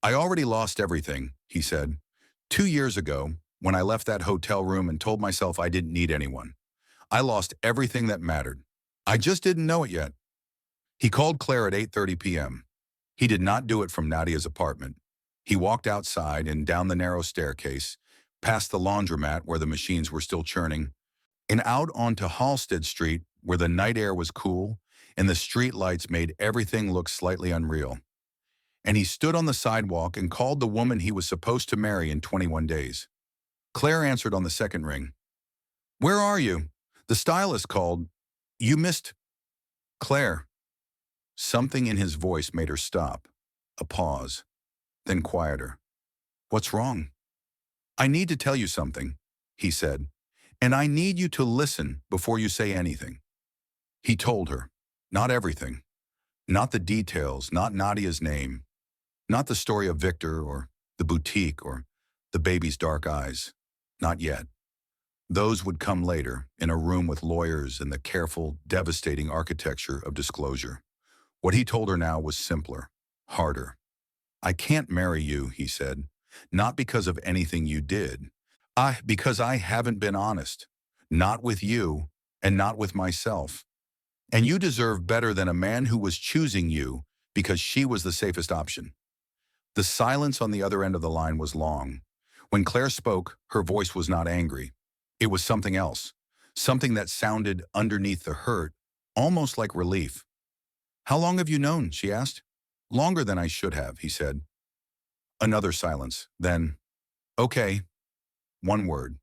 I already lost everything, he said. 2 years ago, when I left that hotel room and told myself I didn't need anyone. I lost everything that mattered. I just didn't know it yet. He called Claire at 8:30 p.m. He did not do it from Nadia's apartment. He walked outside and down the narrow staircase, past the laundromat where the machines were still churning, and out onto Halsted Street where the night air was cool and the street lights made everything look slightly unreal. And he stood on the sidewalk and called the woman he was supposed to marry in 21 days. Claire answered on the second ring. Where are you? The stylist called. You missed. Claire. Something in his voice made her stop. A pause. Then quieter. What's wrong? I need to tell you something, he said, and I need you to listen before you say anything. He told her, not everything, not the details, not Nadia's name, not the story of Victor or the boutique or the baby's dark eyes, not yet. Those would come later, in a room with lawyers and the careful, devastating architecture of disclosure. What he told her now was simpler, harder. I can't marry you, he said, not because of anything you did. Because I haven't been honest, not with you and not with myself. And you deserve better than a man who was choosing you because she was the safest option. The silence on the other end of the line was long. When Claire spoke, her voice was not angry. It was something else, something that sounded underneath the hurt, almost like relief. How long have you known? She asked. Longer than I should have, he said. Another silence, then, okay, one word.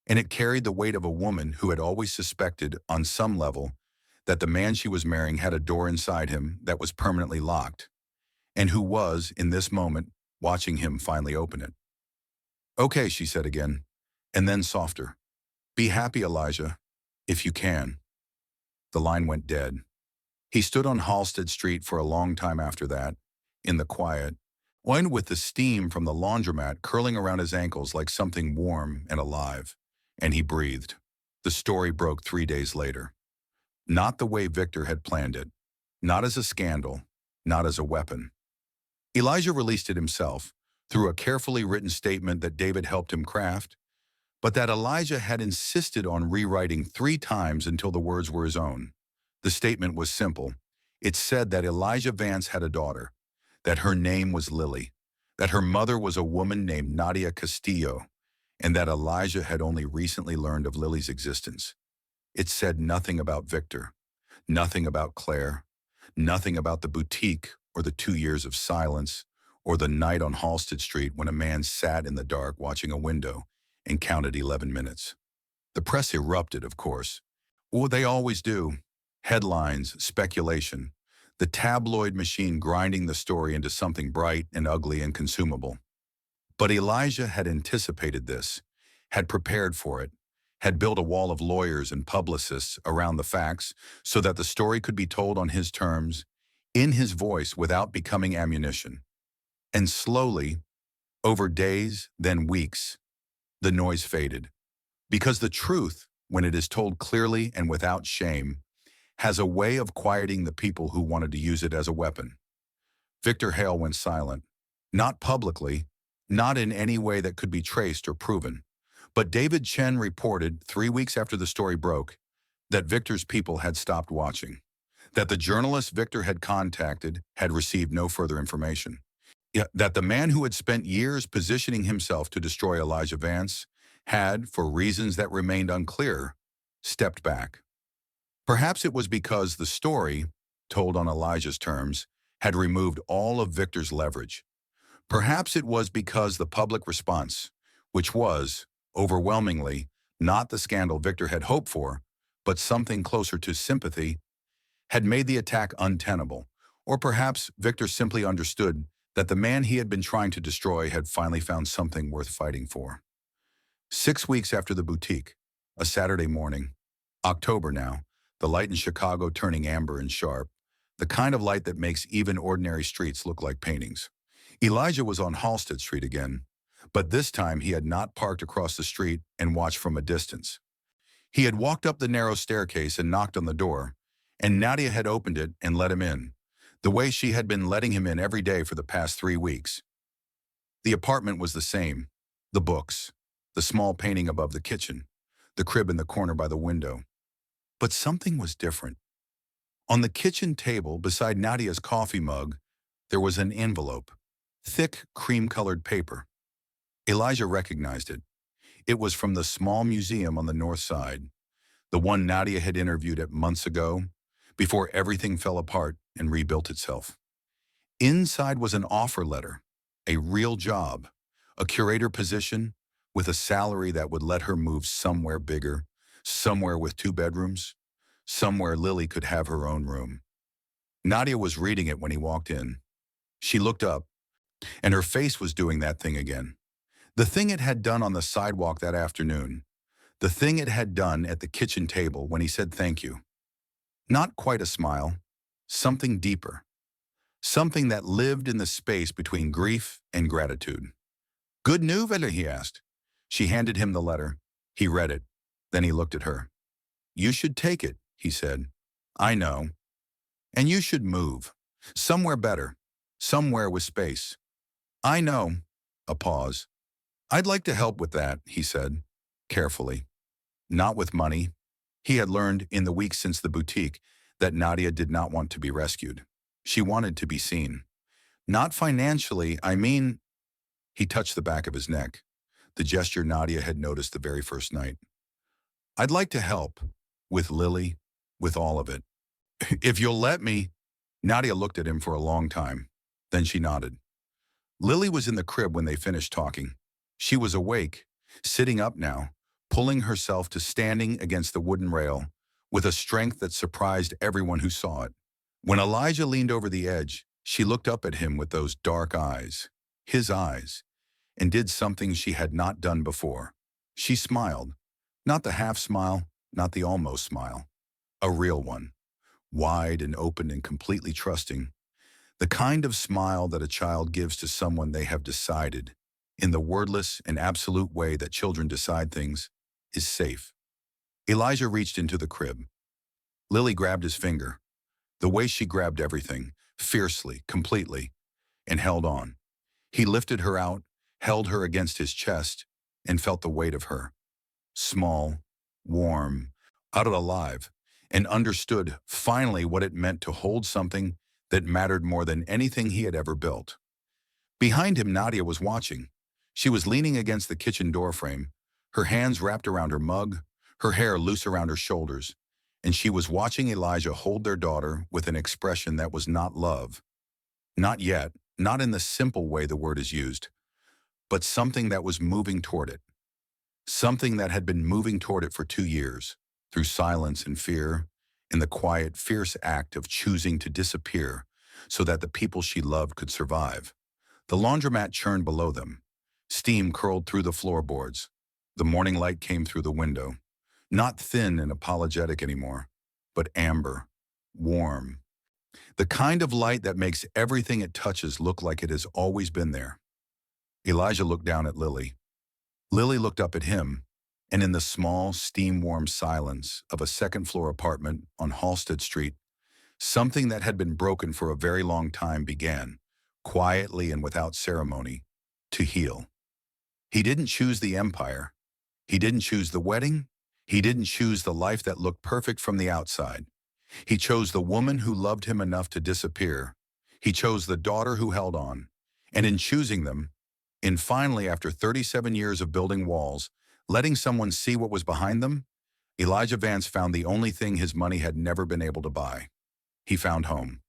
And it carried the weight of a woman who had always suspected, on some level, that the man she was marrying had a door inside him that was permanently locked, and who was, in this moment, watching him finally open it. Okay, she said again, and then softer. Be happy, Elijah, if you can. The line went dead. He stood on Halsted Street for a long time after that, in the quiet, whined with the steam from the laundromat curling around his ankles like something warm and alive. And he breathed. The story broke 3 days later. Not the way Victor had planned it. Not as a scandal. Not as a weapon. Elijah released it himself, through a carefully written statement that David helped him craft, but that Elijah had insisted on rewriting 3 times until the words were his own. The statement was simple. It said that Elijah Vance had a daughter, that her name was Lily, that her mother was a woman named Nadia Castillo, and that Elijah had only recently learned of Lily's existence. It said nothing about Victor, nothing about Claire, nothing about the boutique or the 2 years of silence or the night on Halsted Street when a man sat in the dark watching a window and counted 11 minutes. The press erupted, of course. Well, they always do. Headlines, speculation, the tabloid machine grinding the story into something bright and ugly and consumable. But Elijah had anticipated this, had prepared for it, had built a wall of lawyers and publicists around the facts so that the story could be told on his terms, in his voice without becoming ammunition. And slowly, over days, then weeks, the noise faded. Because the truth, when it is told clearly and without shame, has a way of quieting the people who wanted to use it as a weapon. Victor Hale went silent. Not publicly, not in any way that could be traced or proven. But David Chen reported 3 weeks after the story broke that Victor's people had stopped watching, that the journalist Victor had contacted had received no further information, that the man who had spent years positioning himself to destroy Elijah Vance had, for reasons that remained unclear, stepped back. Perhaps it was because the story, told on Elijah's terms, had removed all of Victor's leverage. Perhaps it was because the public response, which was, overwhelmingly, not the scandal Victor had hoped for, but something closer to sympathy, had made the attack untenable. Or perhaps Victor simply understood that the man he had been trying to destroy had finally found something worth fighting for. 6 weeks after the boutique, a Saturday morning, October now, the light in Chicago turning amber and sharp, the kind of light that makes even ordinary streets look like paintings. Elijah was on Halsted Street again, but this time he had not parked across the street and watched from a distance. He had walked up the narrow staircase and knocked on the door, and Nadia had opened it and let him in, the way she had been letting him in every day for the past 3 weeks. The apartment was the same, the books, the small painting above the kitchen, the crib in the corner by the window. But something was different. On the kitchen table, beside Nadia's coffee mug, there was an envelope, thick cream-colored paper. Elijah recognized it. It was from the small museum on the north side, the one Nadia had interviewed at months ago, before everything fell apart and rebuilt itself. Inside was an offer letter, a real job, a curator position with a salary that would let her move somewhere bigger, somewhere with 2 bedrooms, somewhere Lily could have her own room. Nadia was reading it when he walked in. She looked up, and her face was doing that thing again. The thing it had done on the sidewalk that afternoon. The thing it had done at the kitchen table when he said thank you. Not quite a smile, something deeper. Something that lived in the space between grief and gratitude. Good news, he asked. She handed him the letter. He read it. Then he looked at her. You should take it, he said. I know. And you should move. Somewhere better. Somewhere with space. I know. A pause. I'd like to help with that, he said, carefully. Not with money. He had learned in the weeks since the boutique that Nadia did not want to be rescued. She wanted to be seen. Not financially, I mean... He touched the back of his neck, the gesture Nadia had noticed the very first night. I'd like to help. With Lily. With all of it. If you'll let me... Nadia looked at him for a long time. Then she nodded. Lily was in the crib when they finished talking. She was awake, sitting up now, pulling herself to standing against the wooden rail, with a strength that surprised everyone who saw it. When Elijah leaned over the edge, she looked up at him with those dark eyes, his eyes, and did something she had not done before. She smiled. Not the half smile, not the almost smile. A real one. wide and open and completely trusting. The kind of smile that a child gives to someone they have decided, in the wordless and absolute way that children decide things, is safe. Elijah reached into the crib. Lily grabbed his finger, the way she grabbed everything, fiercely, completely, and held on. He lifted her out, held her against his chest, and felt the weight of her. Small, warm, out of alive, and understood finally what it meant to hold something that mattered more than anything he had ever built. Behind him, Nadia was watching. She was leaning against the kitchen doorframe, her hands wrapped around her mug, her hair loose around her shoulders, and she was watching Elijah hold their daughter with an expression that was not love. Not yet, not in the simple way the word is used, but something that was moving toward it. Something that had been moving toward it for 2 years, through silence and fear, in the quiet, fierce act of choosing to disappear so that the people she loved could survive. The laundromat churned below them. Steam curled through the floorboards. The morning light came through the window. Not thin and apologetic anymore, but amber, warm. The kind of light that makes everything it touches look like it has always been there. Elijah looked down at Lily. Lily looked up at him, and in the small, steam-warm silence of a second-floor apartment on Halsted Street, something that had been broken for a very long time began, quietly and without ceremony, to heal. He didn't choose the empire. He didn't choose the wedding. He didn't choose the life that looked perfect from the outside. He chose the woman who loved him enough to disappear. He chose the daughter who held on. And in choosing them, finally, after 37 years of building walls, letting someone see what was behind them, Elijah Vance found the only thing his money had never been able to buy. He found home.